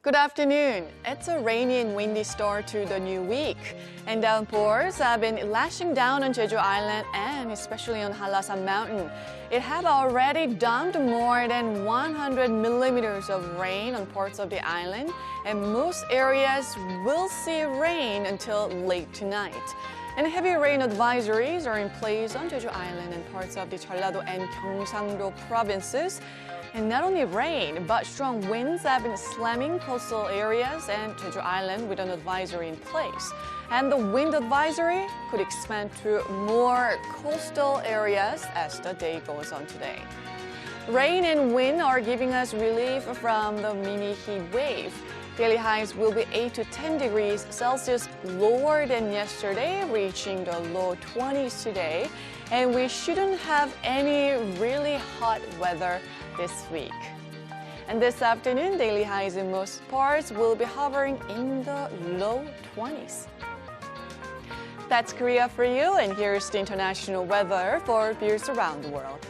Good afternoon. It's a rainy and windy start to the new week, and downpours have been lashing down on Jeju Island and especially on Hallasan mountain. It have already dumped more than 100 millimeters of rain on parts of the island, and most areas will see rain until late tonight. And heavy rain advisories are in place on Jeju Island and parts of the Jeolla-do and Gyeongsang-do Provinces. And not only rain, but strong winds have been slamming coastal areas and Jeju Island with an advisory in place. And the wind advisory could expand to more coastal areas as the day goes on today. Rain and wind are giving us relief from the mini heat wave. Daily highs will be 8 to 10 degrees Celsius lower than yesterday, reaching the low 20s today. And we shouldn't have any really hot weather this week. And this afternoon, daily highs in most parts will be hovering in the low 20s. That's Korea for you, and here's the international weather for viewers around the world.